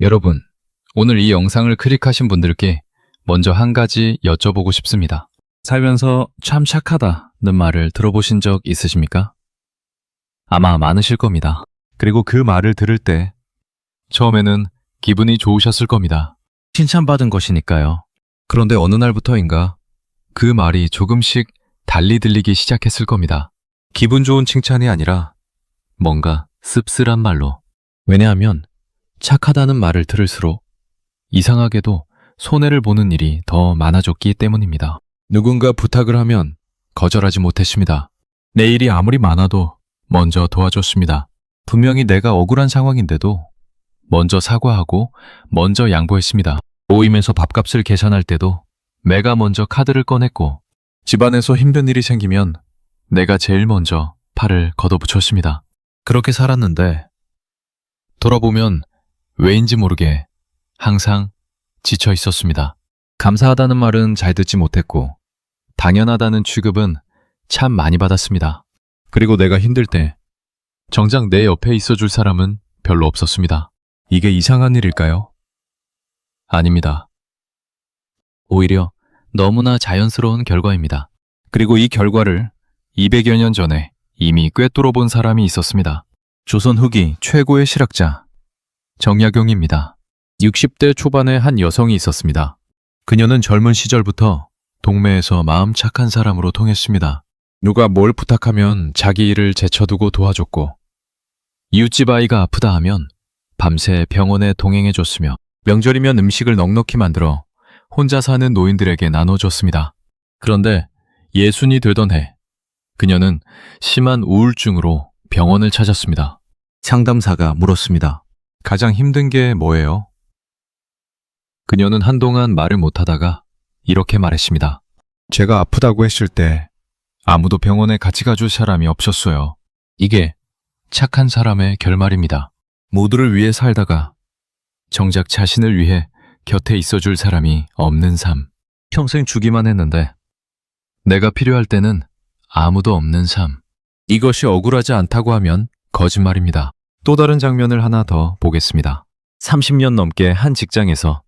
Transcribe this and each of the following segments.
여러분, 오늘 이 영상을 클릭하신 분들께 먼저 한 가지 여쭤보고 싶습니다. 살면서 참 착하다는 말을 들어보신 적 있으십니까? 아마 많으실 겁니다. 그리고 그 말을 들을 때 처음에는 기분이 좋으셨을 겁니다. 칭찬받은 것이니까요. 그런데 어느 날부터인가 그 말이 조금씩 달리 들리기 시작했을 겁니다. 기분 좋은 칭찬이 아니라 뭔가 씁쓸한 말로. 왜냐하면 착하다는 말을 들을수록 이상하게도 손해를 보는 일이 더 많아졌기 때문입니다. 누군가 부탁을 하면 거절하지 못했습니다. 내 일이 아무리 많아도 먼저 도와줬습니다. 분명히 내가 억울한 상황인데도 먼저 사과하고 먼저 양보했습니다. 모임에서 밥값을 계산할 때도 내가 먼저 카드를 꺼냈고, 집안에서 힘든 일이 생기면 내가 제일 먼저 팔을 걷어붙였습니다. 그렇게 살았는데 돌아보면 왜인지 모르게 항상 지쳐 있었습니다. 감사하다는 말은 잘 듣지 못했고 당연하다는 취급은 참 많이 받았습니다. 그리고 내가 힘들 때 정작 내 옆에 있어줄 사람은 별로 없었습니다. 이게 이상한 일일까요? 아닙니다. 오히려 너무나 자연스러운 결과입니다. 그리고 이 결과를 200여 년 전에 이미 꿰뚫어 본 사람이 있었습니다. 조선 후기 최고의 실학자 정약용입니다. 60대 초반의 한 여성이 있었습니다. 그녀는 젊은 시절부터 동매에서 마음 착한 사람으로 통했습니다. 누가 뭘 부탁하면 자기 일을 제쳐두고 도와줬고, 이웃집 아이가 아프다 하면 밤새 병원에 동행해줬으며, 명절이면 음식을 넉넉히 만들어 혼자 사는 노인들에게 나눠줬습니다. 그런데 예순이 되던 해, 그녀는 심한 우울증으로 병원을 찾았습니다. 상담사가 물었습니다. 가장 힘든 게 뭐예요? 그녀는 한동안 말을 못하다가 이렇게 말했습니다. 제가 아프다고 했을 때 아무도 병원에 같이 가줄 사람이 없었어요. 이게 착한 사람의 결말입니다. 모두를 위해 살다가 정작 자신을 위해 곁에 있어줄 사람이 없는 삶. 평생 주기만 했는데 내가 필요할 때는 아무도 없는 삶. 이것이 억울하지 않다고 하면 거짓말입니다. 또 다른 장면을 하나 더 보겠습니다. 30년 넘게 한 직장에서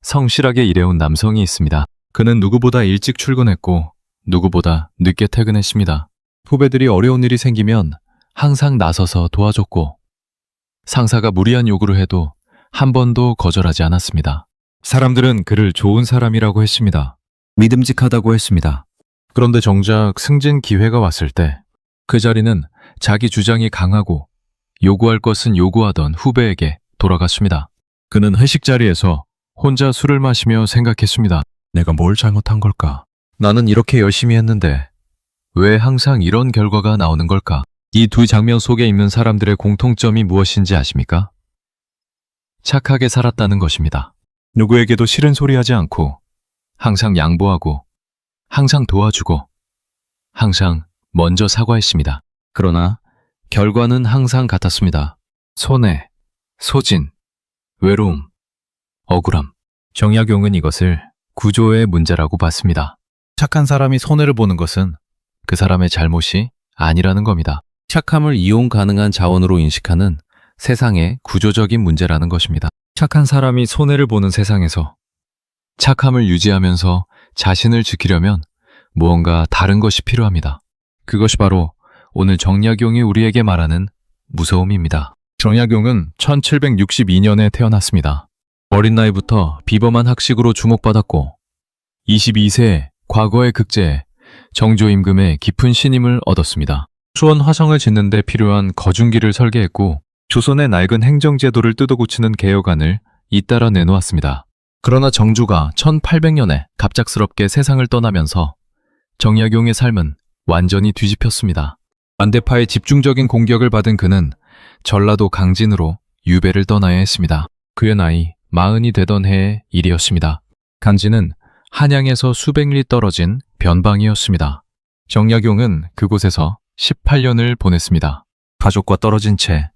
성실하게 일해온 남성이 있습니다. 그는 누구보다 일찍 출근했고 누구보다 늦게 퇴근했습니다. 후배들이 어려운 일이 생기면 항상 나서서 도와줬고, 상사가 무리한 요구를 해도 한 번도 거절하지 않았습니다. 사람들은 그를 좋은 사람이라고 했습니다. 믿음직하다고 했습니다. 그런데 정작 승진 기회가 왔을 때 그 자리는 자기 주장이 강하고 요구할 것은 요구하던 후배에게 돌아갔습니다. 그는 회식 자리에서 혼자 술을 마시며 생각했습니다. 내가 뭘 잘못한 걸까? 나는 이렇게 열심히 했는데 왜 항상 이런 결과가 나오는 걸까? 이 두 장면 속에 있는 사람들의 공통점이 무엇인지 아십니까? 착하게 살았다는 것입니다. 누구에게도 싫은 소리 하지 않고 항상 양보하고 항상 도와주고 항상 먼저 사과했습니다. 그러나 결과는 항상 같았습니다. 손해, 소진, 외로움, 억울함. 정약용은 이것을 구조의 문제라고 봤습니다. 착한 사람이 손해를 보는 것은 그 사람의 잘못이 아니라는 겁니다. 착함을 이용 가능한 자원으로 인식하는 세상의 구조적인 문제라는 것입니다. 착한 사람이 손해를 보는 세상에서 착함을 유지하면서 자신을 지키려면 무언가 다른 것이 필요합니다. 그것이 바로 오늘 정약용이 우리에게 말하는 무서움입니다. 정약용은 1762년에 태어났습니다. 어린 나이부터 비범한 학식으로 주목받았고 22세에 과거의 극제에 정조임금의 깊은 신임을 얻었습니다. 수원 화성을 짓는 데 필요한 거중기를 설계했고 조선의 낡은 행정제도를 뜯어고치는 개혁안을 잇따라 내놓았습니다. 그러나 정조가 1800년에 갑작스럽게 세상을 떠나면서 정약용의 삶은 완전히 뒤집혔습니다. 반대파의 집중적인 공격을 받은 그는 전라도 강진으로 유배를 떠나야 했습니다. 그의 나이 40이 되던 해의 일이었습니다. 강진은 한양에서 수백 리 떨어진 변방이었습니다. 정약용은 그곳에서 18년을 보냈습니다. 가족과 떨어진 채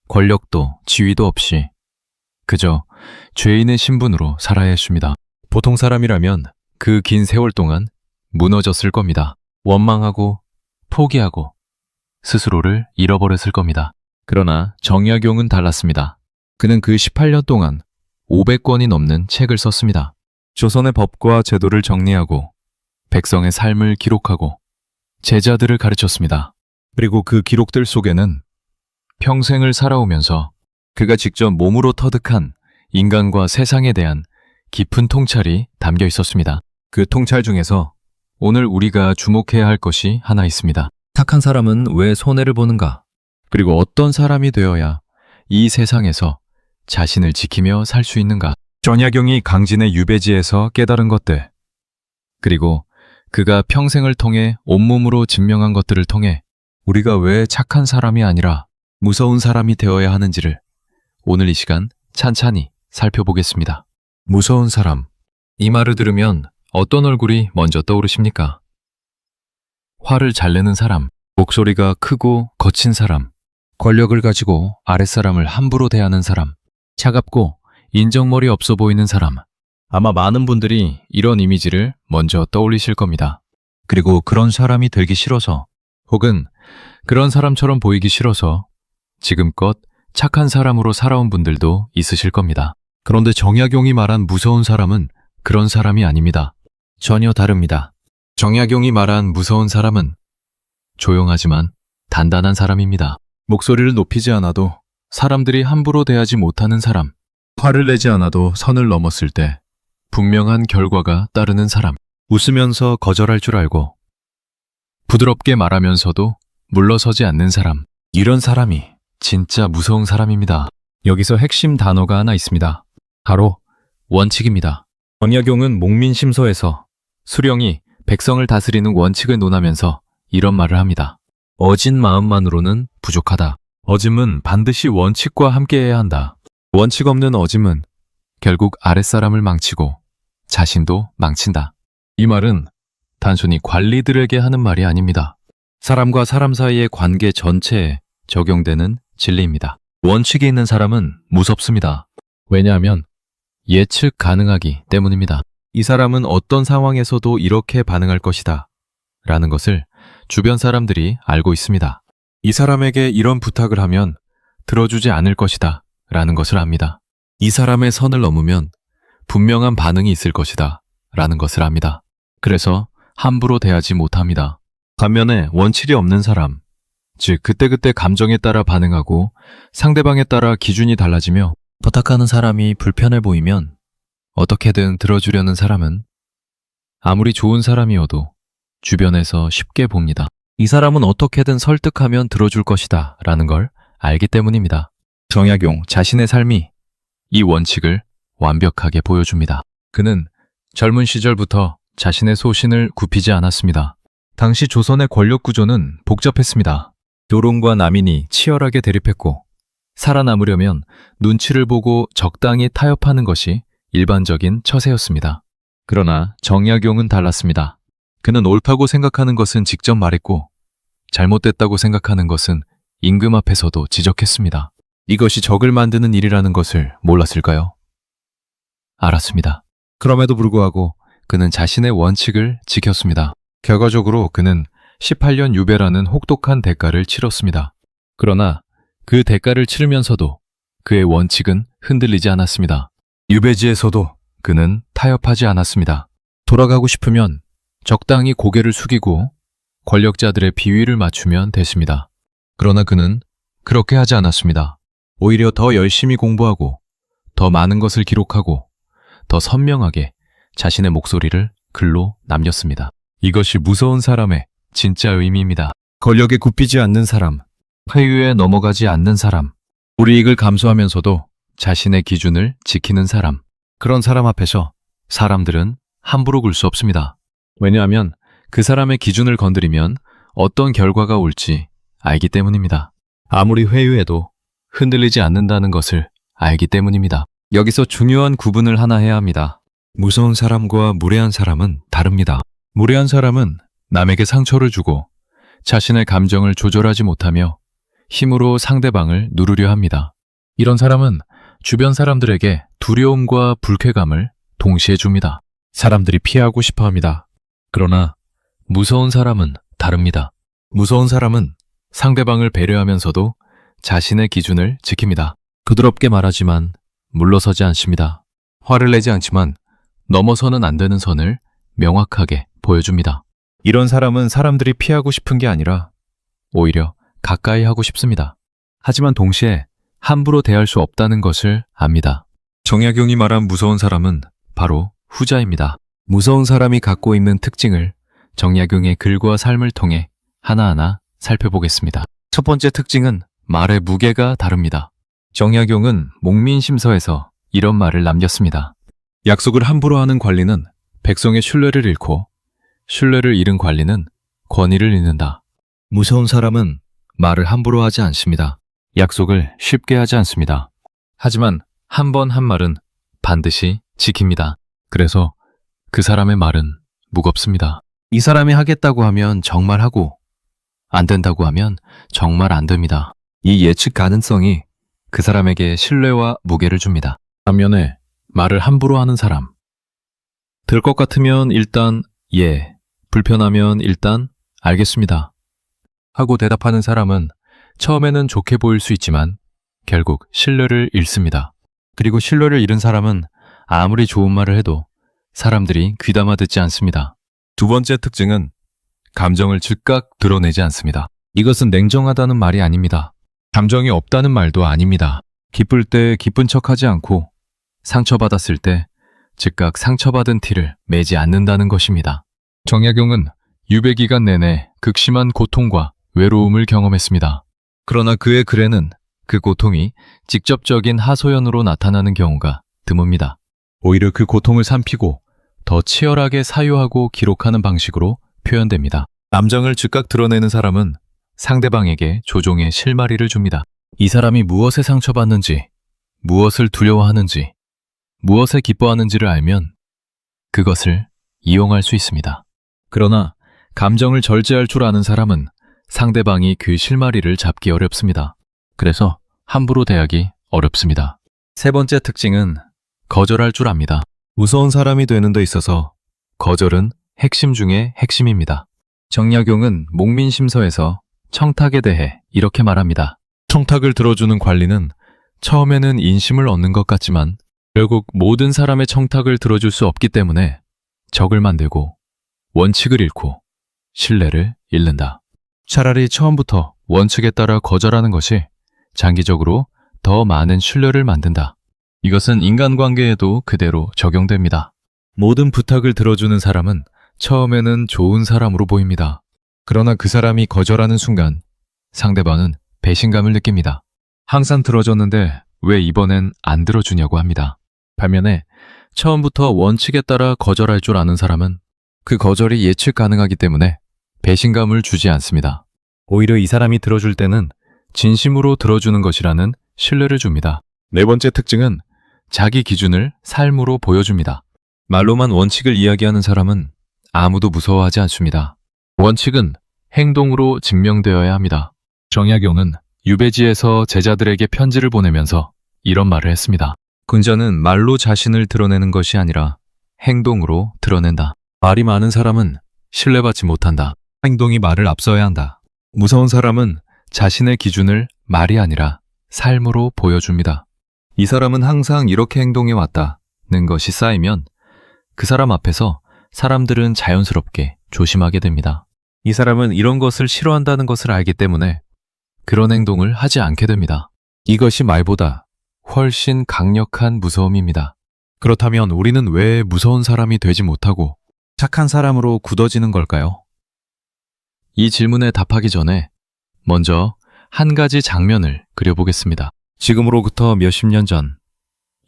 권력도 지위도 없이 그저 죄인의 신분으로 살아야 했습니다. 보통 사람이라면 그 긴 세월 동안 무너졌을 겁니다. 원망하고 포기하고 스스로를 잃어버렸을 겁니다. 그러나 정약용은 달랐습니다. 그는 그 18년 동안 500권이 넘는 책을 썼습니다. 조선의 법과 제도를 정리하고 백성의 삶을 기록하고 제자들을 가르쳤습니다. 그리고 그 기록들 속에는 평생을 살아오면서 그가 직접 몸으로 터득한 인간과 세상에 대한 깊은 통찰이 담겨 있었습니다. 그 통찰 중에서 오늘 우리가 주목해야 할 것이 하나 있습니다. 착한 사람은 왜 손해를 보는가? 그리고 어떤 사람이 되어야 이 세상에서 자신을 지키며 살 수 있는가? 전야경이 강진의 유배지에서 깨달은 것들, 그리고 그가 평생을 통해 온몸으로 증명한 것들을 통해 우리가 왜 착한 사람이 아니라 무서운 사람이 되어야 하는지를 오늘 이 시간 찬찬히 살펴보겠습니다. 무서운 사람. 이 말을 들으면 어떤 얼굴이 먼저 떠오르십니까? 화를 잘 내는 사람, 목소리가 크고 거친 사람, 권력을 가지고 아랫사람을 함부로 대하는 사람, 차갑고 인정머리 없어 보이는 사람. 아마 많은 분들이 이런 이미지를 먼저 떠올리실 겁니다. 그리고 그런 사람이 되기 싫어서, 혹은 그런 사람처럼 보이기 싫어서 지금껏 착한 사람으로 살아온 분들도 있으실 겁니다. 그런데 정약용이 말한 무서운 사람은 그런 사람이 아닙니다. 전혀 다릅니다. 정약용이 말한 무서운 사람은 조용하지만 단단한 사람입니다. 목소리를 높이지 않아도 사람들이 함부로 대하지 못하는 사람, 화를 내지 않아도 선을 넘었을 때 분명한 결과가 따르는 사람, 웃으면서 거절할 줄 알고 부드럽게 말하면서도 물러서지 않는 사람, 이런 사람이 진짜 무서운 사람입니다. 여기서 핵심 단어가 하나 있습니다. 바로 원칙입니다. 정약용은 목민심서에서 수령이 백성을 다스리는 원칙을 논하면서 이런 말을 합니다. 어진 마음만으로는 부족하다. 어짐은 반드시 원칙과 함께해야 한다. 원칙 없는 어짐은 결국 아랫사람을 망치고 자신도 망친다. 이 말은 단순히 관리들에게 하는 말이 아닙니다. 사람과 사람 사이의 관계 전체에 적용되는 진리입니다. 원칙이 있는 사람은 무섭습니다. 왜냐하면 예측 가능하기 때문입니다. 이 사람은 어떤 상황에서도 이렇게 반응할 것이다 라는 것을 주변 사람들이 알고 있습니다. 이 사람에게 이런 부탁을 하면 들어주지 않을 것이다 라는 것을 압니다. 이 사람의 선을 넘으면 분명한 반응이 있을 것이다 라는 것을 압니다. 그래서 함부로 대하지 못합니다. 반면에 원칙이 없는 사람, 즉 그때그때 감정에 따라 반응하고 상대방에 따라 기준이 달라지며 부탁하는 사람이 불편해 보이면 어떻게든 들어주려는 사람은 아무리 좋은 사람이어도 주변에서 쉽게 봅니다. 이 사람은 어떻게든 설득하면 들어줄 것이다 라는 걸 알기 때문입니다. 정약용 자신의 삶이 이 원칙을 완벽하게 보여줍니다. 그는 젊은 시절부터 자신의 소신을 굽히지 않았습니다. 당시 조선의 권력 구조는 복잡했습니다. 노론과 남인이 치열하게 대립했고 살아남으려면 눈치를 보고 적당히 타협하는 것이 일반적인 처세였습니다. 그러나 정약용은 달랐습니다. 그는 옳다고 생각하는 것은 직접 말했고 잘못됐다고 생각하는 것은 임금 앞에서도 지적했습니다. 이것이 적을 만드는 일이라는 것을 몰랐을까요? 알았습니다. 그럼에도 불구하고 그는 자신의 원칙을 지켰습니다. 결과적으로 그는 18년 유배라는 혹독한 대가를 치렀습니다. 그러나 그 대가를 치르면서도 그의 원칙은 흔들리지 않았습니다. 유배지에서도 그는 타협하지 않았습니다. 돌아가고 싶으면 적당히 고개를 숙이고 권력자들의 비위를 맞추면 됐습니다. 그러나 그는 그렇게 하지 않았습니다. 오히려 더 열심히 공부하고 더 많은 것을 기록하고 더 선명하게 자신의 목소리를 글로 남겼습니다. 이것이 무서운 사람의 진짜 의미입니다. 권력에 굽히지 않는 사람, 회유에 넘어가지 않는 사람, 불이익을 감수하면서도 자신의 기준을 지키는 사람, 그런 사람 앞에서 사람들은 함부로 굴 수 없습니다. 왜냐하면 그 사람의 기준을 건드리면 어떤 결과가 올지 알기 때문입니다. 아무리 회유해도 흔들리지 않는다는 것을 알기 때문입니다. 여기서 중요한 구분을 하나 해야 합니다. 무서운 사람과 무례한 사람은 다릅니다. 무례한 사람은 남에게 상처를 주고 자신의 감정을 조절하지 못하며 힘으로 상대방을 누르려 합니다. 이런 사람은 주변 사람들에게 두려움과 불쾌감을 동시에 줍니다. 사람들이 피하고 싶어 합니다. 그러나 무서운 사람은 다릅니다. 무서운 사람은 상대방을 배려하면서도 자신의 기준을 지킵니다. 부드럽게 말하지만 물러서지 않습니다. 화를 내지 않지만 넘어서는 안 되는 선을 명확하게 보여줍니다. 이런 사람은 사람들이 피하고 싶은 게 아니라 오히려 가까이 하고 싶습니다. 하지만 동시에 함부로 대할 수 없다는 것을 압니다. 정약용이 말한 무서운 사람은 바로 후자입니다. 무서운 사람이 갖고 있는 특징을 정약용의 글과 삶을 통해 하나하나 살펴보겠습니다. 첫 번째 특징은 말의 무게가 다릅니다. 정약용은 목민심서에서 이런 말을 남겼습니다. 약속을 함부로 하는 관리는 백성의 신뢰를 잃고 신뢰를 잃은 관리는 권위를 잃는다. 무서운 사람은 말을 함부로 하지 않습니다. 약속을 쉽게 하지 않습니다. 하지만 한 번 한 말은 반드시 지킵니다. 그래서 그 사람의 말은 무겁습니다. 이 사람이 하겠다고 하면 정말 하고 안 된다고 하면 정말 안 됩니다. 이 예측 가능성이 그 사람에게 신뢰와 무게를 줍니다. 반면에 말을 함부로 하는 사람. 들 것 같으면 일단 예, 불편하면 일단 알겠습니다 하고 대답하는 사람은 처음에는 좋게 보일 수 있지만 결국 신뢰를 잃습니다. 그리고 신뢰를 잃은 사람은 아무리 좋은 말을 해도 사람들이 귀담아 듣지 않습니다. 두 번째 특징은 감정을 즉각 드러내지 않습니다. 이것은 냉정하다는 말이 아닙니다. 감정이 없다는 말도 아닙니다. 기쁠 때 기쁜 척하지 않고 상처받았을 때 즉각 상처받은 티를 매지 않는다는 것입니다. 정약용은 유배 기간 내내 극심한 고통과 외로움을 경험했습니다. 그러나 그의 글에는 그 고통이 직접적인 하소연으로 나타나는 경우가 드뭅니다. 오히려 그 고통을 살피고 더 치열하게 사유하고 기록하는 방식으로 표현됩니다. 감정을 즉각 드러내는 사람은 상대방에게 조종의 실마리를 줍니다. 이 사람이 무엇에 상처받는지, 무엇을 두려워하는지, 무엇에 기뻐하는지를 알면 그것을 이용할 수 있습니다. 그러나 감정을 절제할 줄 아는 사람은 상대방이 그 실마리를 잡기 어렵습니다. 그래서 함부로 대하기 어렵습니다. 세 번째 특징은 거절할 줄 압니다. 무서운 사람이 되는 데 있어서 거절은 핵심 중의 핵심입니다. 정약용은 목민심서에서 청탁에 대해 이렇게 말합니다. 청탁을 들어주는 관리는 처음에는 인심을 얻는 것 같지만 결국 모든 사람의 청탁을 들어줄 수 없기 때문에 적을 만들고 원칙을 잃고 신뢰를 잃는다. 차라리 처음부터 원칙에 따라 거절하는 것이 장기적으로 더 많은 신뢰를 만든다. 이것은 인간관계에도 그대로 적용됩니다. 모든 부탁을 들어주는 사람은 처음에는 좋은 사람으로 보입니다. 그러나 그 사람이 거절하는 순간 상대방은 배신감을 느낍니다. 항상 들어줬는데 왜 이번엔 안 들어주냐고 합니다. 반면에 처음부터 원칙에 따라 거절할 줄 아는 사람은 그 거절이 예측 가능하기 때문에 배신감을 주지 않습니다. 오히려 이 사람이 들어줄 때는 진심으로 들어주는 것이라는 신뢰를 줍니다. 네 번째 특징은 자기 기준을 삶으로 보여줍니다. 말로만 원칙을 이야기하는 사람은 아무도 무서워하지 않습니다. 원칙은 행동으로 증명되어야 합니다. 정약용은 유배지에서 제자들에게 편지를 보내면서 이런 말을 했습니다. 군자는 말로 자신을 드러내는 것이 아니라 행동으로 드러낸다. 말이 많은 사람은 신뢰받지 못한다. 행동이 말을 앞서야 한다. 무서운 사람은 자신의 기준을 말이 아니라 삶으로 보여줍니다. 이 사람은 항상 이렇게 행동해 왔다는 것이 쌓이면 그 사람 앞에서 사람들은 자연스럽게 조심하게 됩니다. 이 사람은 이런 것을 싫어한다는 것을 알기 때문에 그런 행동을 하지 않게 됩니다. 이것이 말보다 훨씬 강력한 무서움입니다. 그렇다면 우리는 왜 무서운 사람이 되지 못하고 착한 사람으로 굳어지는 걸까요? 이 질문에 답하기 전에 먼저 한 가지 장면을 그려보겠습니다. 지금으로부터 몇십 년 전,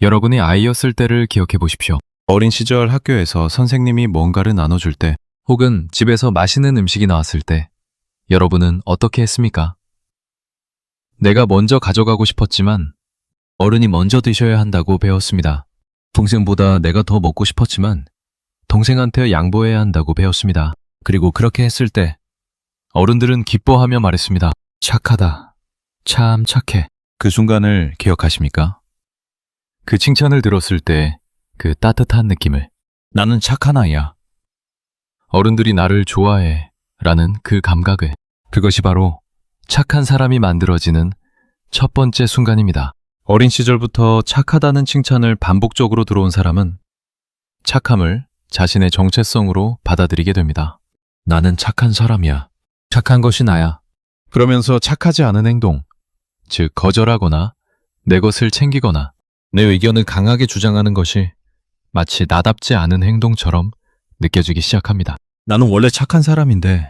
여러분이 아이였을 때를 기억해 보십시오. 어린 시절 학교에서 선생님이 뭔가를 나눠줄 때, 혹은 집에서 맛있는 음식이 나왔을 때, 여러분은 어떻게 했습니까? 내가 먼저 가져가고 싶었지만 어른이 먼저 드셔야 한다고 배웠습니다. 동생보다 내가 더 먹고 싶었지만 동생한테 양보해야 한다고 배웠습니다. 그리고 그렇게 했을 때 어른들은 기뻐하며 말했습니다. 착하다. 참 착해. 그 순간을 기억하십니까? 그 칭찬을 들었을 때 그 따뜻한 느낌을. 나는 착한 아이야. 어른들이 나를 좋아해 라는 그 감각을. 그것이 바로 착한 사람이 만들어지는 첫 번째 순간입니다. 어린 시절부터 착하다는 칭찬을 반복적으로 들어온 사람은 착함을 자신의 정체성으로 받아들이게 됩니다. 나는 착한 사람이야. 착한 것이 나야. 그러면서 착하지 않은 행동, 즉 거절하거나 내 것을 챙기거나 내 의견을 강하게 주장하는 것이 마치 나답지 않은 행동처럼 느껴지기 시작합니다. 나는 원래 착한 사람인데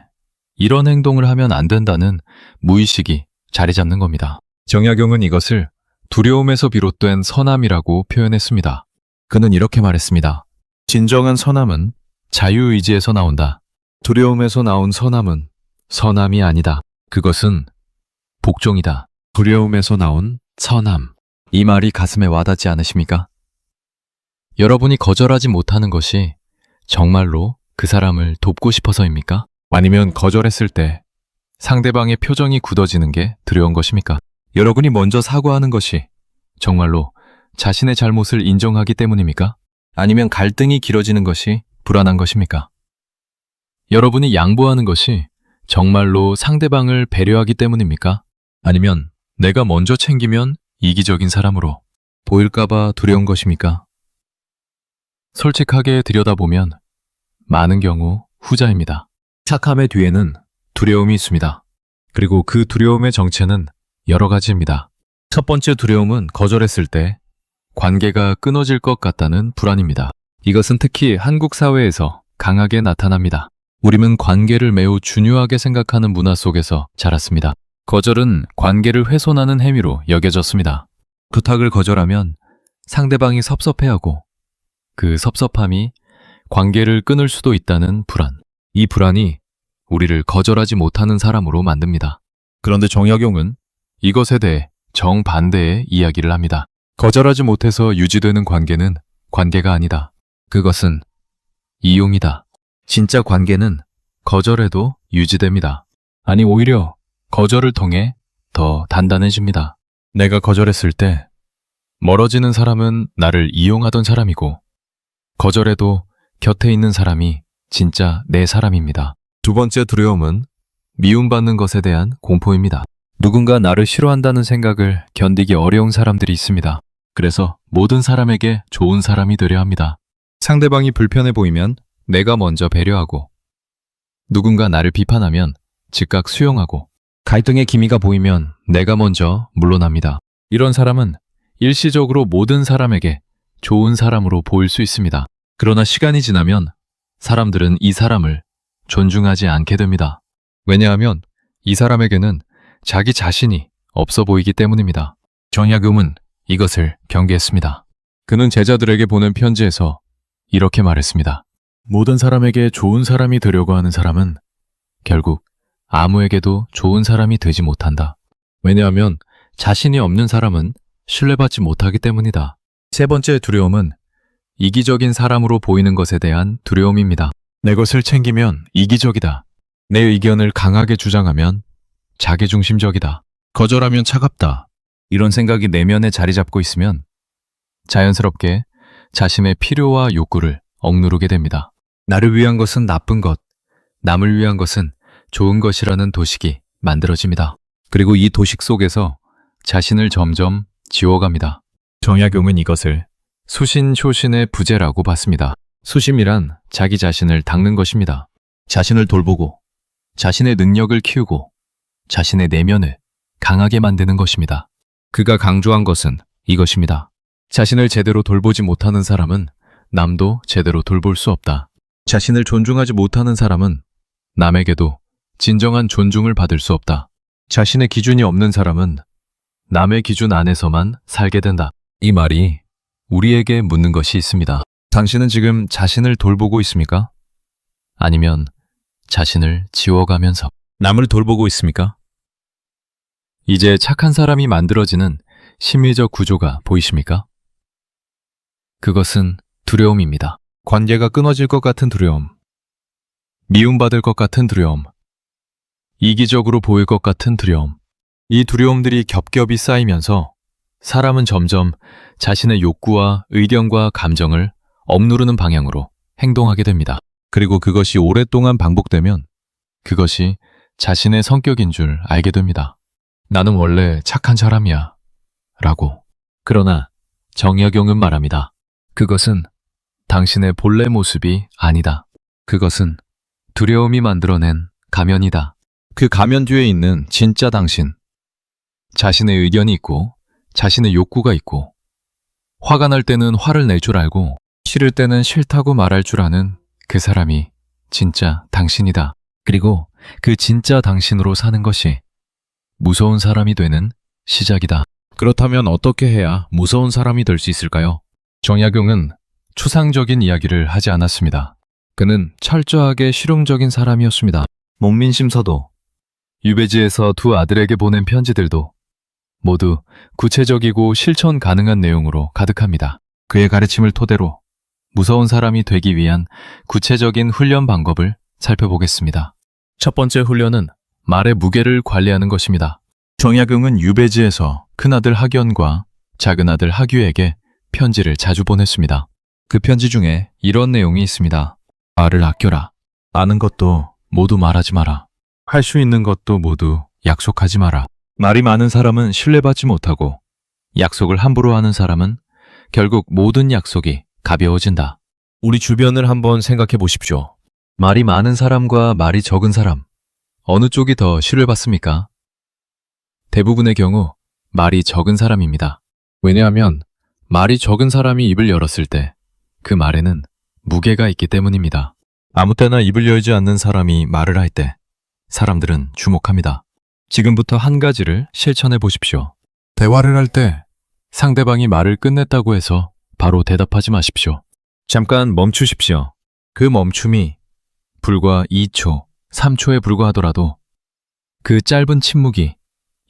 이런 행동을 하면 안 된다는 무의식이 자리 잡는 겁니다. 정약용은 이것을 두려움에서 비롯된 선함이라고 표현했습니다. 그는 이렇게 말했습니다. 진정한 선함은 자유의지에서 나온다. 두려움에서 나온 선함은 선함이 아니다. 그것은 복종이다. 두려움에서 나온 선함. 이 말이 가슴에 와닿지 않으십니까? 여러분이 거절하지 못하는 것이 정말로 그 사람을 돕고 싶어서입니까? 아니면 거절했을 때 상대방의 표정이 굳어지는 게 두려운 것입니까? 여러분이 먼저 사과하는 것이 정말로 자신의 잘못을 인정하기 때문입니까? 아니면 갈등이 길어지는 것이 불안한 것입니까? 여러분이 양보하는 것이 정말로 상대방을 배려하기 때문입니까? 아니면 내가 먼저 챙기면 이기적인 사람으로 보일까봐 두려운 것입니까? 솔직하게 들여다보면 많은 경우 후자입니다. 착함의 뒤에는 두려움이 있습니다. 그리고 그 두려움의 정체는 여러 가지입니다. 첫 번째 두려움은 거절했을 때 관계가 끊어질 것 같다는 불안입니다. 이것은 특히 한국 사회에서 강하게 나타납니다. 우리는 관계를 매우 중요하게 생각하는 문화 속에서 자랐습니다. 거절은 관계를 훼손하는 행위로 여겨졌습니다. 부탁을 거절하면 상대방이 섭섭해하고 그 섭섭함이 관계를 끊을 수도 있다는 불안. 이 불안이 우리를 거절하지 못하는 사람으로 만듭니다. 그런데 정약용은 이것에 대해 정반대의 이야기를 합니다. 거절하지 못해서 유지되는 관계는 관계가 아니다. 그것은 이용이다. 진짜 관계는 거절해도 유지됩니다. 아니 오히려 거절을 통해 더 단단해집니다. 내가 거절했을 때 멀어지는 사람은 나를 이용하던 사람이고 거절해도 곁에 있는 사람이 진짜 내 사람입니다. 두 번째 두려움은 미움받는 것에 대한 공포입니다. 누군가 나를 싫어한다는 생각을 견디기 어려운 사람들이 있습니다. 그래서 모든 사람에게 좋은 사람이 되려 합니다. 상대방이 불편해 보이면 내가 먼저 배려하고 누군가 나를 비판하면 즉각 수용하고 갈등의 기미가 보이면 내가 먼저 물러납니다. 이런 사람은 일시적으로 모든 사람에게 좋은 사람으로 보일 수 있습니다. 그러나 시간이 지나면 사람들은 이 사람을 존중하지 않게 됩니다. 왜냐하면 이 사람에게는 자기 자신이 없어 보이기 때문입니다. 정약용은 이것을 경계했습니다. 그는 제자들에게 보낸 편지에서 이렇게 말했습니다. 모든 사람에게 좋은 사람이 되려고 하는 사람은 결국 아무에게도 좋은 사람이 되지 못한다. 왜냐하면 자신이 없는 사람은 신뢰받지 못하기 때문이다. 세 번째 두려움은 이기적인 사람으로 보이는 것에 대한 두려움입니다. 내 것을 챙기면 이기적이다. 내 의견을 강하게 주장하면 자기중심적이다. 거절하면 차갑다. 이런 생각이 내면에 자리 잡고 있으면 자연스럽게 자신의 필요와 욕구를 억누르게 됩니다. 나를 위한 것은 나쁜 것, 남을 위한 것은 좋은 것이라는 도식이 만들어집니다. 그리고 이 도식 속에서 자신을 점점 지워갑니다. 정약용은 이것을 수신효신의 부재라고 봤습니다. 수심이란 자기 자신을 닦는 것입니다. 자신을 돌보고 자신의 능력을 키우고 자신의 내면을 강하게 만드는 것입니다. 그가 강조한 것은 이것입니다. 자신을 제대로 돌보지 못하는 사람은 남도 제대로 돌볼 수 없다. 자신을 존중하지 못하는 사람은 남에게도 진정한 존중을 받을 수 없다. 자신의 기준이 없는 사람은 남의 기준 안에서만 살게 된다. 이 말이 우리에게 묻는 것이 있습니다. 당신은 지금 자신을 돌보고 있습니까? 아니면 자신을 지워가면서 남을 돌보고 있습니까? 이제 착한 사람이 만들어지는 심리적 구조가 보이십니까? 그것은 두려움입니다. 관계가 끊어질 것 같은 두려움, 미움받을 것 같은 두려움, 이기적으로 보일 것 같은 두려움. 이 두려움들이 겹겹이 쌓이면서 사람은 점점 자신의 욕구와 의견과 감정을 억누르는 방향으로 행동하게 됩니다. 그리고 그것이 오랫동안 반복되면 그것이 자신의 성격인 줄 알게 됩니다. 나는 원래 착한 사람이야 라고 그러나 정약용은 말합니다. 그것은 당신의 본래 모습이 아니다. 그것은 두려움이 만들어낸 가면이다. 그 가면 뒤에 있는 진짜 당신. 자신의 의견이 있고 자신의 욕구가 있고 화가 날 때는 화를 낼 줄 알고 싫을 때는 싫다고 말할 줄 아는 그 사람이 진짜 당신이다. 그리고 그 진짜 당신으로 사는 것이 무서운 사람이 되는 시작이다. 그렇다면 어떻게 해야 무서운 사람이 될 수 있을까요? 정약용은 추상적인 이야기를 하지 않았습니다. 그는 철저하게 실용적인 사람이었습니다. 목민심서도, 유배지에서 두 아들에게 보낸 편지들도 모두 구체적이고 실천 가능한 내용으로 가득합니다. 그의 가르침을 토대로 무서운 사람이 되기 위한 구체적인 훈련 방법을 살펴보겠습니다. 첫 번째 훈련은 말의 무게를 관리하는 것입니다. 정약용은 유배지에서 큰아들 학연과 작은아들 학유에게 편지를 자주 보냈습니다. 그 편지 중에 이런 내용이 있습니다. 말을 아껴라. 아는 것도 모두 말하지 마라. 할 수 있는 것도 모두 약속하지 마라. 말이 많은 사람은 신뢰받지 못하고 약속을 함부로 하는 사람은 결국 모든 약속이 가벼워진다. 우리 주변을 한번 생각해 보십시오. 말이 많은 사람과 말이 적은 사람, 어느 쪽이 더 신뢰받습니까? 대부분의 경우 말이 적은 사람입니다. 왜냐하면 말이 적은 사람이 입을 열었을 때 그 말에는 무게가 있기 때문입니다. 아무 때나 입을 열지 않는 사람이 말을 할 때 사람들은 주목합니다. 지금부터 한 가지를 실천해 보십시오. 대화를 할 때 상대방이 말을 끝냈다고 해서 바로 대답하지 마십시오. 잠깐 멈추십시오. 그 멈춤이 불과 2초, 3초에 불과하더라도 그 짧은 침묵이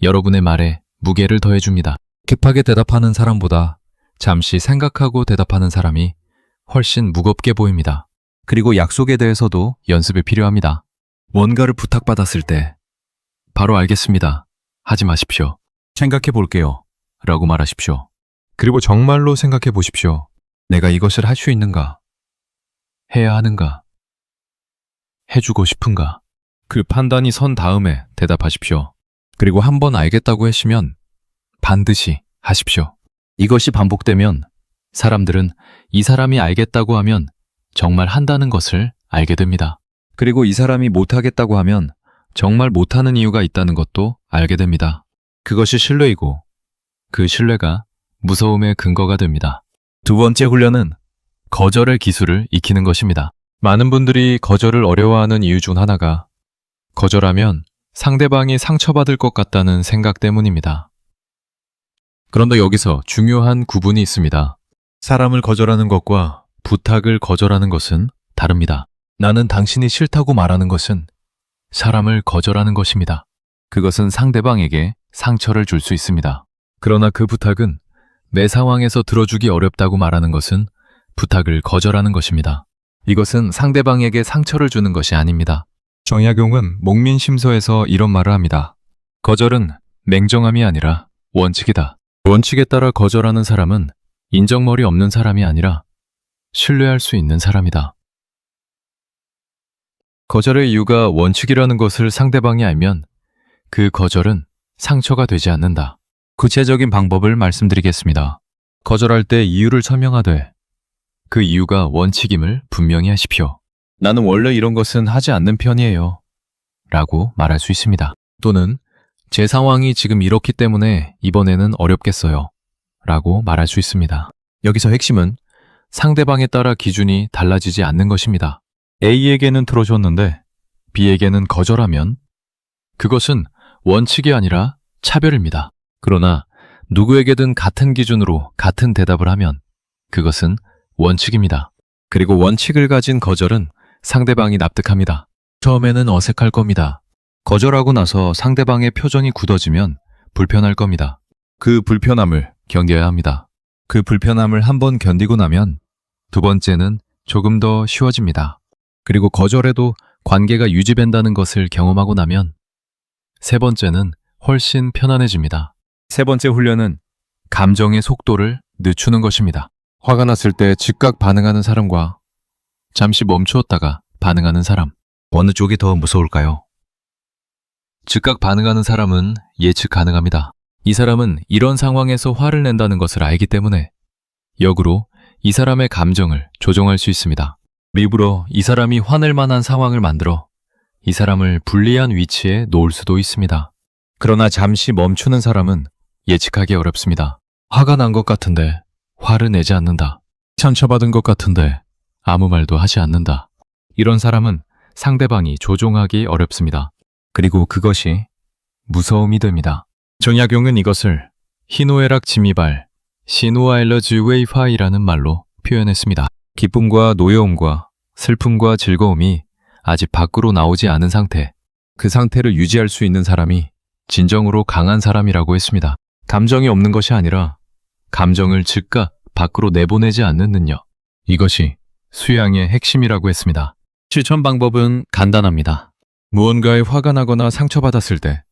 여러분의 말에 무게를 더해줍니다. 급하게 대답하는 사람보다 잠시 생각하고 대답하는 사람이 훨씬 무겁게 보입니다. 그리고 약속에 대해서도 연습이 필요합니다. 뭔가를 부탁받았을 때 바로 알겠습니다. 하지 마십시오. 생각해 볼게요. 라고 말하십시오. 그리고 정말로 생각해 보십시오. 내가 이것을 할 수 있는가? 해야 하는가? 해주고 싶은가? 그 판단이 선 다음에 대답하십시오. 그리고 한번 알겠다고 하시면 반드시 하십시오. 이것이 반복되면 사람들은 이 사람이 알겠다고 하면 정말 한다는 것을 알게 됩니다. 그리고 이 사람이 못하겠다고 하면 정말 못하는 이유가 있다는 것도 알게 됩니다. 그것이 신뢰이고 그 신뢰가 무서움의 근거가 됩니다. 두 번째 훈련은 거절의 기술을 익히는 것입니다. 많은 분들이 거절을 어려워하는 이유 중 하나가 거절하면 상대방이 상처받을 것 같다는 생각 때문입니다. 그런데 여기서 중요한 구분이 있습니다. 사람을 거절하는 것과 부탁을 거절하는 것은 다릅니다. 나는 당신이 싫다고 말하는 것은 사람을 거절하는 것입니다. 그것은 상대방에게 상처를 줄 수 있습니다. 그러나 그 부탁은 내 상황에서 들어주기 어렵다고 말하는 것은 부탁을 거절하는 것입니다. 이것은 상대방에게 상처를 주는 것이 아닙니다. 정약용은 목민심서에서 이런 말을 합니다. 거절은 냉정함이 아니라 원칙이다. 원칙에 따라 거절하는 사람은 인정머리 없는 사람이 아니라 신뢰할 수 있는 사람이다. 거절의 이유가 원칙이라는 것을 상대방이 알면 그 거절은 상처가 되지 않는다. 구체적인 방법을 말씀드리겠습니다. 거절할 때 이유를 설명하되 그 이유가 원칙임을 분명히 하십시오. 나는 원래 이런 것은 하지 않는 편이에요. 라고 말할 수 있습니다. 또는 제 상황이 지금 이렇기 때문에 이번에는 어렵겠어요. 라고 말할 수 있습니다. 여기서 핵심은 상대방에 따라 기준이 달라지지 않는 것입니다. A에게는 틀어줬는데 B에게는 거절하면 그것은 원칙이 아니라 차별입니다. 그러나 누구에게든 같은 기준으로 같은 대답을 하면 그것은 원칙입니다. 그리고 원칙을 가진 거절은 상대방이 납득합니다. 처음에는 어색할 겁니다. 거절하고 나서 상대방의 표정이 굳어지면 불편할 겁니다. 그 불편함을 견뎌야 합니다. 그 불편함을 한번 견디고 나면 두 번째는 조금 더 쉬워집니다. 그리고 거절해도 관계가 유지된다는 것을 경험하고 나면 세 번째는 훨씬 편안해집니다. 세 번째 훈련은 감정의 속도를 늦추는 것입니다. 화가 났을 때 즉각 반응하는 사람과 잠시 멈추었다가 반응하는 사람, 어느 쪽이 더 무서울까요? 즉각 반응하는 사람은 예측 가능합니다. 이 사람은 이런 상황에서 화를 낸다는 것을 알기 때문에 역으로 이 사람의 감정을 조종할 수 있습니다. 일부러 이 사람이 화낼 만한 상황을 만들어 이 사람을 불리한 위치에 놓을 수도 있습니다. 그러나 잠시 멈추는 사람은 예측하기 어렵습니다. 화가 난 것 같은데 화를 내지 않는다. 상처받은 것 같은데 아무 말도 하지 않는다. 이런 사람은 상대방이 조종하기 어렵습니다. 그리고 그것이 무서움이 됩니다. 정약용은 이것을 희노애락 지미발, 시노아일러 즈웨이파이라는 말로 표현했습니다. 기쁨과 노여움과 슬픔과 즐거움이 아직 밖으로 나오지 않은 상태, 그 상태를 유지할 수 있는 사람이 진정으로 강한 사람이라고 했습니다. 감정이 없는 것이 아니라 감정을 즉각 밖으로 내보내지 않는 능력, 이것이 수양의 핵심이라고 했습니다. 실천 방법은 간단합니다. 무언가에 화가 나거나 상처받았을 때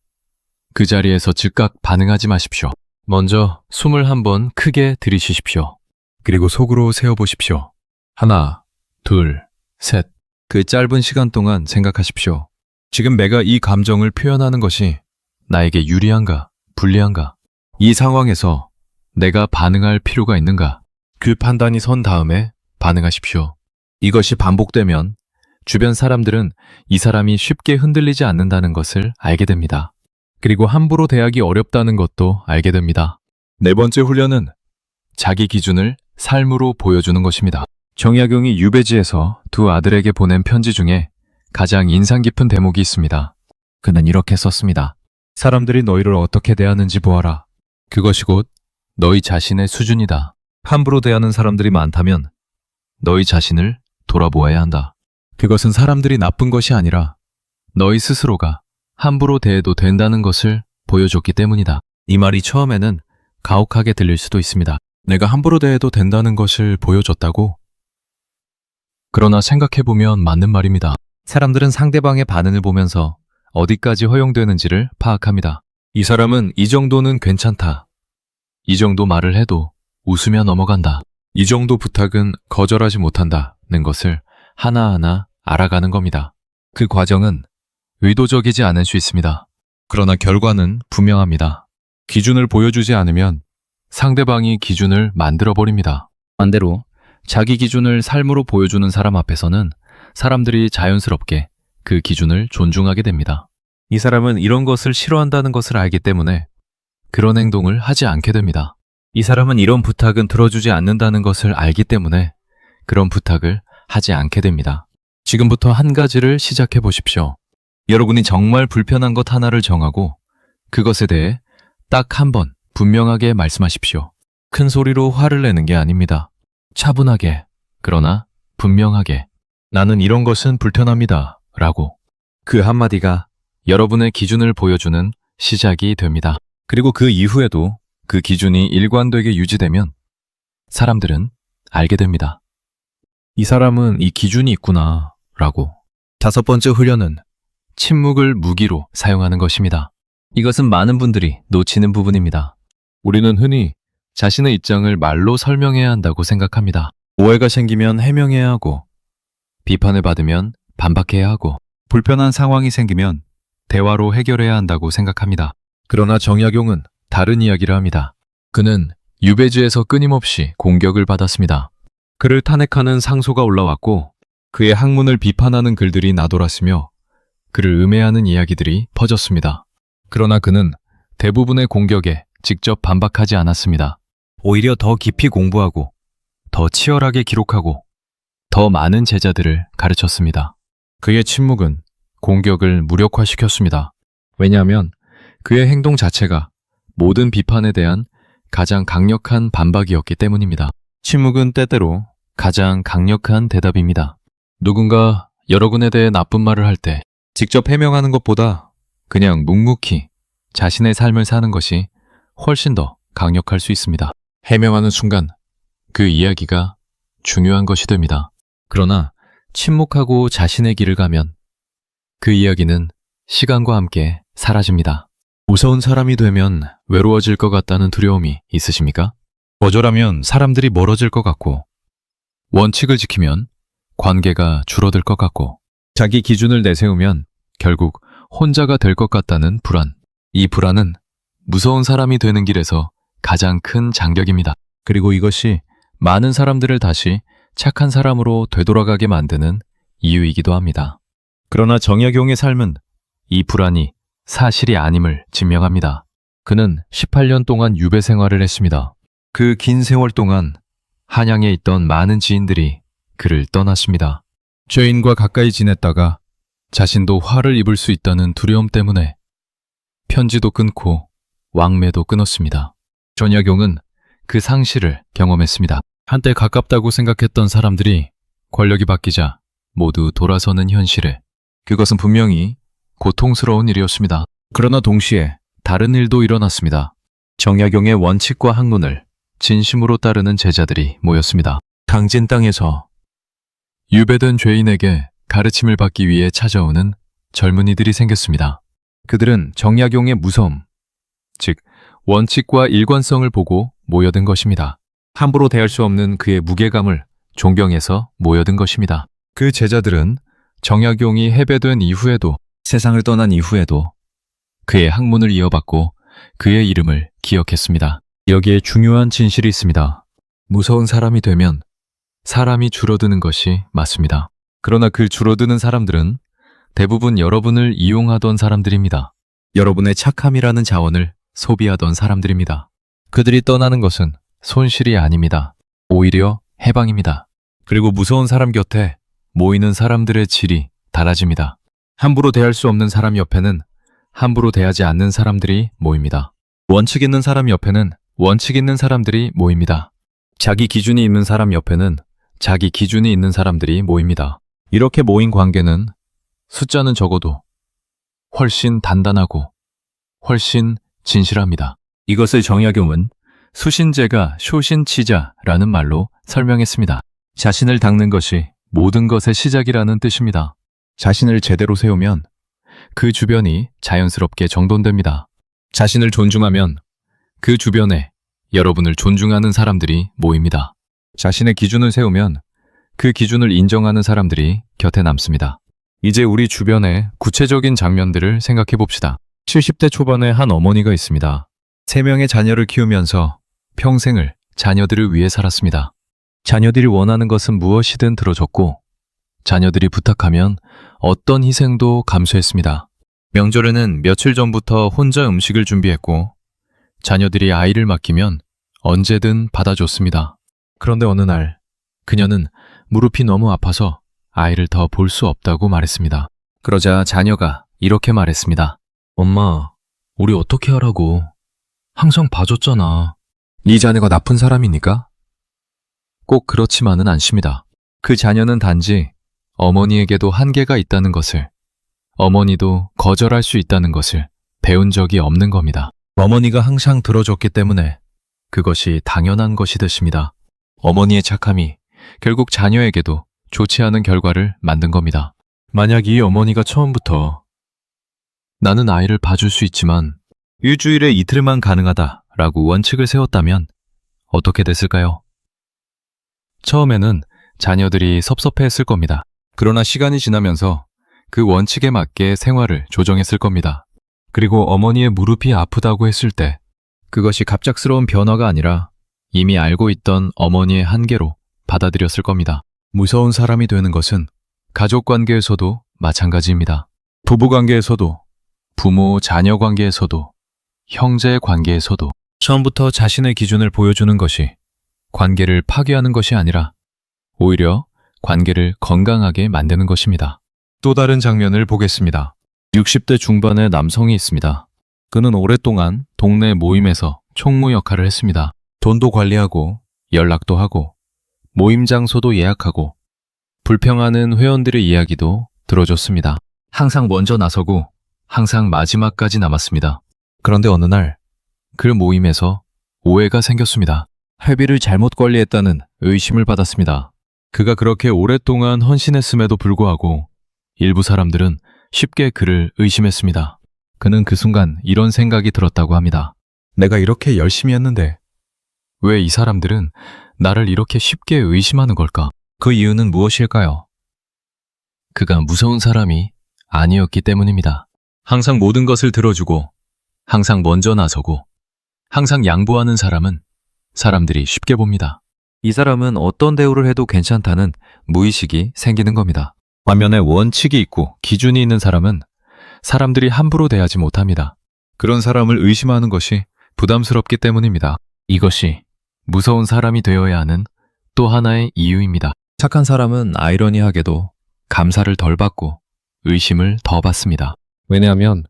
그 자리에서 즉각 반응하지 마십시오. 먼저 숨을 한번 크게 들이쉬십시오. 그리고 속으로 세어보십시오. 하나, 둘, 셋. 그 짧은 시간 동안 생각하십시오. 지금 내가 이 감정을 표현하는 것이 나에게 유리한가, 불리한가? 이 상황에서 내가 반응할 필요가 있는가? 그 판단이 선 다음에 반응하십시오. 이것이 반복되면 주변 사람들은 이 사람이 쉽게 흔들리지 않는다는 것을 알게 됩니다. 그리고 함부로 대하기 어렵다는 것도 알게 됩니다. 네 번째 훈련은 자기 기준을 삶으로 보여주는 것입니다. 정약용이 유배지에서 두 아들에게 보낸 편지 중에 가장 인상 깊은 대목이 있습니다. 그는 이렇게 썼습니다. 사람들이 너희를 어떻게 대하는지 보아라. 그것이 곧 너희 자신의 수준이다. 함부로 대하는 사람들이 많다면 너희 자신을 돌아보아야 한다. 그것은 사람들이 나쁜 것이 아니라 너희 스스로가 함부로 대해도 된다는 것을 보여줬기 때문이다. 이 말이 처음에는 가혹하게 들릴 수도 있습니다. 내가 함부로 대해도 된다는 것을 보여줬다고? 그러나 생각해보면 맞는 말입니다. 사람들은 상대방의 반응을 보면서 어디까지 허용되는지를 파악합니다. 이 사람은 이 정도는 괜찮다. 이 정도 말을 해도 웃으며 넘어간다. 이 정도 부탁은 거절하지 못한다는 것을 하나하나 알아가는 겁니다. 그 과정은 의도적이지 않을 수 있습니다. 그러나 결과는 분명합니다. 기준을 보여주지 않으면 상대방이 기준을 만들어버립니다. 반대로 자기 기준을 삶으로 보여주는 사람 앞에서는 사람들이 자연스럽게 그 기준을 존중하게 됩니다. 이 사람은 이런 것을 싫어한다는 것을 알기 때문에 그런 행동을 하지 않게 됩니다. 이 사람은 이런 부탁은 들어주지 않는다는 것을 알기 때문에 그런 부탁을 하지 않게 됩니다. 지금부터 한 가지를 시작해 보십시오. 여러분이 정말 불편한 것 하나를 정하고 그것에 대해 딱 한 번 분명하게 말씀하십시오. 큰 소리로 화를 내는 게 아닙니다. 차분하게, 그러나 분명하게 나는 이런 것은 불편합니다. 라고. 그 한마디가 여러분의 기준을 보여주는 시작이 됩니다. 그리고 그 이후에도 그 기준이 일관되게 유지되면 사람들은 알게 됩니다. 이 사람은 이 기준이 있구나. 라고. 다섯 번째 훈련은 침묵을 무기로 사용하는 것입니다. 이것은 많은 분들이 놓치는 부분입니다. 우리는 흔히 자신의 입장을 말로 설명해야 한다고 생각합니다. 오해가 생기면 해명해야 하고, 비판을 받으면 반박해야 하고, 불편한 상황이 생기면 대화로 해결해야 한다고 생각합니다. 그러나 정약용은 다른 이야기를 합니다. 그는 유배지에서 끊임없이 공격을 받았습니다. 그를 탄핵하는 상소가 올라왔고 그의 학문을 비판하는 글들이 나돌았으며 그를 음해하는 이야기들이 퍼졌습니다. 그러나 그는 대부분의 공격에 직접 반박하지 않았습니다. 오히려 더 깊이 공부하고 더 치열하게 기록하고 더 많은 제자들을 가르쳤습니다. 그의 침묵은 공격을 무력화시켰습니다. 왜냐하면 그의 행동 자체가 모든 비판에 대한 가장 강력한 반박이었기 때문입니다. 침묵은 때때로 가장 강력한 대답입니다. 누군가 여러분에 대해 나쁜 말을 할 때 직접 해명하는 것보다 그냥 묵묵히 자신의 삶을 사는 것이 훨씬 더 강력할 수 있습니다. 해명하는 순간 그 이야기가 중요한 것이 됩니다. 그러나 침묵하고 자신의 길을 가면 그 이야기는 시간과 함께 사라집니다. 무서운 사람이 되면 외로워질 것 같다는 두려움이 있으십니까? 거절하면 사람들이 멀어질 것 같고, 원칙을 지키면 관계가 줄어들 것 같고, 자기 기준을 내세우면 결국 혼자가 될 것 같다는 불안. 이 불안은 무서운 사람이 되는 길에서 가장 큰 장벽입니다. 그리고 이것이 많은 사람들을 다시 착한 사람으로 되돌아가게 만드는 이유이기도 합니다. 그러나 정약용의 삶은 이 불안이 사실이 아님을 증명합니다. 그는 18년 동안 유배 생활을 했습니다. 그 긴 세월 동안 한양에 있던 많은 지인들이 그를 떠났습니다. 죄인과 가까이 지냈다가 자신도 화를 입을 수 있다는 두려움 때문에 편지도 끊고 왕매도 끊었습니다. 정약용은 그 상실을 경험했습니다. 한때 가깝다고 생각했던 사람들이 권력이 바뀌자 모두 돌아서는 현실에 그것은 분명히 고통스러운 일이었습니다. 그러나 동시에 다른 일도 일어났습니다. 정약용의 원칙과 학문을 진심으로 따르는 제자들이 모였습니다. 강진 땅에서 유배된 죄인에게 가르침을 받기 위해 찾아오는 젊은이들이 생겼습니다. 그들은 정약용의 무서움, 즉 원칙과 일관성을 보고 모여든 것입니다. 함부로 대할 수 없는 그의 무게감을 존경해서 모여든 것입니다. 그 제자들은 정약용이 해배된 이후에도 세상을 떠난 이후에도 그의 학문을 이어받고 그의 이름을 기억했습니다. 여기에 중요한 진실이 있습니다. 무서운 사람이 되면 사람이 줄어드는 것이 맞습니다. 그러나 그 줄어드는 사람들은 대부분 여러분을 이용하던 사람들입니다. 여러분의 착함이라는 자원을 소비하던 사람들입니다. 그들이 떠나는 것은 손실이 아닙니다. 오히려 해방입니다. 그리고 무서운 사람 곁에 모이는 사람들의 질이 달라집니다. 함부로 대할 수 없는 사람 옆에는 함부로 대하지 않는 사람들이 모입니다. 원칙 있는 사람 옆에는 원칙 있는 사람들이 모입니다. 자기 기준이 있는 사람 옆에는 자기 기준이 있는 사람들이 모입니다. 이렇게 모인 관계는 숫자는 적어도 훨씬 단단하고 훨씬 진실합니다. 이것을 정약용은 수신제가 쇼신치자라는 말로 설명했습니다. 자신을 닦는 것이 모든 것의 시작이라는 뜻입니다. 자신을 제대로 세우면 그 주변이 자연스럽게 정돈됩니다. 자신을 존중하면 그 주변에 여러분을 존중하는 사람들이 모입니다. 자신의 기준을 세우면 그 기준을 인정하는 사람들이 곁에 남습니다. 이제 우리 주변의 구체적인 장면들을 생각해 봅시다. 70대 초반의 한 어머니가 있습니다. 3명의 자녀를 키우면서 평생을 자녀들을 위해 살았습니다. 자녀들이 원하는 것은 무엇이든 들어줬고 자녀들이 부탁하면 어떤 희생도 감수했습니다. 명절에는 며칠 전부터 혼자 음식을 준비했고 자녀들이 아이를 맡기면 언제든 받아줬습니다. 그런데 어느 날 그녀는 무릎이 너무 아파서 아이를 더 볼 수 없다고 말했습니다. 그러자 자녀가 이렇게 말했습니다. 엄마, 우리 어떻게 하라고? 항상 봐줬잖아. 네 자녀가 나쁜 사람입니까? 꼭 그렇지만은 않습니다. 그 자녀는 단지 어머니에게도 한계가 있다는 것을, 어머니도 거절할 수 있다는 것을 배운 적이 없는 겁니다. 어머니가 항상 들어줬기 때문에 그것이 당연한 것이 됐습니다. 어머니의 착함이 결국 자녀에게도 좋지 않은 결과를 만든 겁니다. 만약 이 어머니가 처음부터 나는 아이를 봐줄 수 있지만 일주일에 이틀만 가능하다라고 원칙을 세웠다면 어떻게 됐을까요? 처음에는 자녀들이 섭섭해했을 겁니다. 그러나 시간이 지나면서 그 원칙에 맞게 생활을 조정했을 겁니다. 그리고 어머니의 무릎이 아프다고 했을 때 그것이 갑작스러운 변화가 아니라 이미 알고 있던 어머니의 한계로 받아들였을 겁니다. 무서운 사람이 되는 것은 가족 관계에서도 마찬가지입니다. 부부 관계에서도, 부모 자녀 관계에서도, 형제 관계에서도 처음부터 자신의 기준을 보여주는 것이 관계를 파괴하는 것이 아니라 오히려 관계를 건강하게 만드는 것입니다. 또 다른 장면을 보겠습니다. 60대 중반의 남성이 있습니다. 그는 오랫동안 동네 모임에서 총무 역할을 했습니다. 돈도 관리하고 연락도 하고 모임 장소도 예약하고 불평하는 회원들의 이야기도 들어줬습니다. 항상 먼저 나서고 항상 마지막까지 남았습니다. 그런데 어느 날 그 모임에서 오해가 생겼습니다. 회비를 잘못 관리했다는 의심을 받았습니다. 그가 그렇게 오랫동안 헌신했음에도 불구하고 일부 사람들은 쉽게 그를 의심했습니다. 그는 그 순간 이런 생각이 들었다고 합니다. 내가 이렇게 열심히 했는데 왜 이 사람들은 나를 이렇게 쉽게 의심하는 걸까? 그 이유는 무엇일까요? 그가 무서운 사람이 아니었기 때문입니다. 항상 모든 것을 들어주고 항상 먼저 나서고 항상 양보하는 사람은 사람들이 쉽게 봅니다. 이 사람은 어떤 대우를 해도 괜찮다는 무의식이 생기는 겁니다. 반면에 원칙이 있고 기준이 있는 사람은 사람들이 함부로 대하지 못합니다. 그런 사람을 의심하는 것이 부담스럽기 때문입니다. 이것이 무서운 사람이 되어야 하는 또 하나의 이유입니다. 착한 사람은 아이러니하게도 감사를 덜 받고 의심을 더 받습니다. 왜냐하면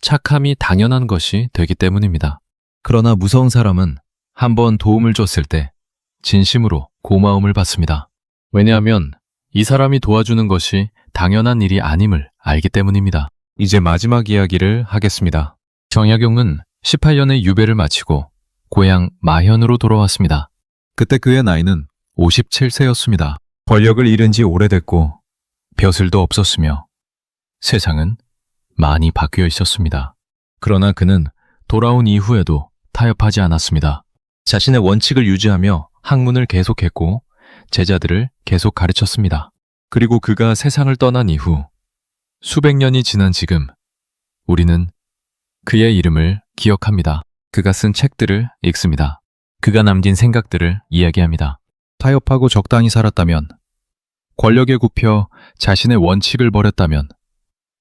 착함이 당연한 것이 되기 때문입니다. 그러나 무서운 사람은 한번 도움을 줬을 때 진심으로 고마움을 받습니다. 왜냐하면 이 사람이 도와주는 것이 당연한 일이 아님을 알기 때문입니다. 이제 마지막 이야기를 하겠습니다. 정약용은 18년의 유배를 마치고 고향 마현으로 돌아왔습니다. 그때 그의 나이는 57세였습니다. 권력을 잃은 지 오래됐고 벼슬도 없었으며 세상은 많이 바뀌어 있었습니다. 그러나 그는 돌아온 이후에도 타협하지 않았습니다. 자신의 원칙을 유지하며 학문을 계속했고 제자들을 계속 가르쳤습니다. 그리고 그가 세상을 떠난 이후 수백 년이 지난 지금 우리는 그의 이름을 기억합니다. 그가 쓴 책들을 읽습니다. 그가 남긴 생각들을 이야기합니다. 타협하고 적당히 살았다면, 권력에 굽혀 자신의 원칙을 버렸다면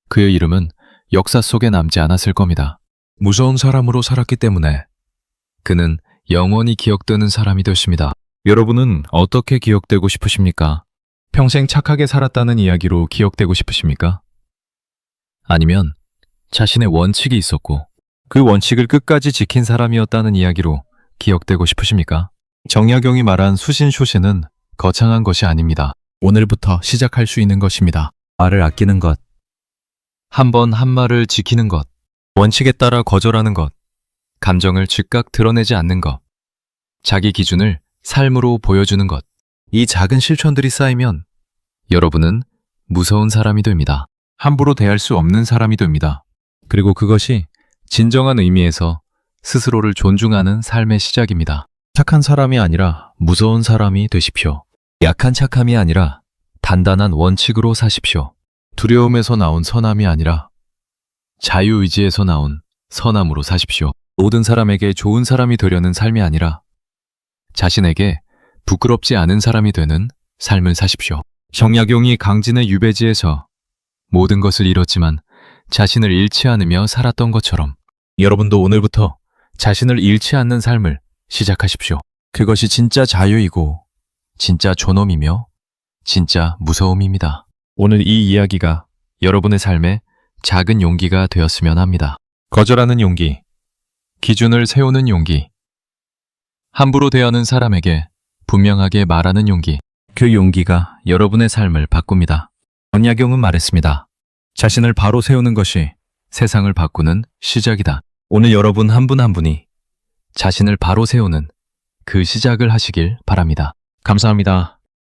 그의 이름은 역사 속에 남지 않았을 겁니다. 무서운 사람으로 살았기 때문에 그는 영원히 기억되는 사람이 되었습니다. 여러분은 어떻게 기억되고 싶으십니까? 평생 착하게 살았다는 이야기로 기억되고 싶으십니까? 아니면 자신의 원칙이 있었고 그 원칙을 끝까지 지킨 사람이었다는 이야기로 기억되고 싶으십니까? 정약용이 말한 수신쇼세는 거창한 것이 아닙니다. 오늘부터 시작할 수 있는 것입니다. 말을 아끼는 것, 한 번 한 말을 지키는 것, 원칙에 따라 거절하는 것, 감정을 즉각 드러내지 않는 것, 자기 기준을 삶으로 보여주는 것. 이 작은 실천들이 쌓이면 여러분은 무서운 사람이 됩니다. 함부로 대할 수 없는 사람이 됩니다. 그리고 그것이 진정한 의미에서 스스로를 존중하는 삶의 시작입니다. 착한 사람이 아니라 무서운 사람이 되십시오. 약한 착함이 아니라 단단한 원칙으로 사십시오. 두려움에서 나온 선함이 아니라 자유의지에서 나온 선함으로 사십시오. 모든 사람에게 좋은 사람이 되려는 삶이 아니라 자신에게 부끄럽지 않은 사람이 되는 삶을 사십시오. 정약용이 강진의 유배지에서 모든 것을 잃었지만 자신을 잃지 않으며 살았던 것처럼 여러분도 오늘부터 자신을 잃지 않는 삶을 시작하십시오. 그것이 진짜 자유이고 진짜 존엄이며 진짜 무서움입니다. 오늘 이 이야기가 여러분의 삶에 작은 용기가 되었으면 합니다. 거절하는 용기, 기준을 세우는 용기, 함부로 대하는 사람에게 분명하게 말하는 용기, 그 용기가 여러분의 삶을 바꿉니다. 정약용은 말했습니다. 자신을 바로 세우는 것이 세상을 바꾸는 시작이다. 오늘 여러분 한 분 한 분이 자신을 바로 세우는 그 시작을 하시길 바랍니다. 감사합니다.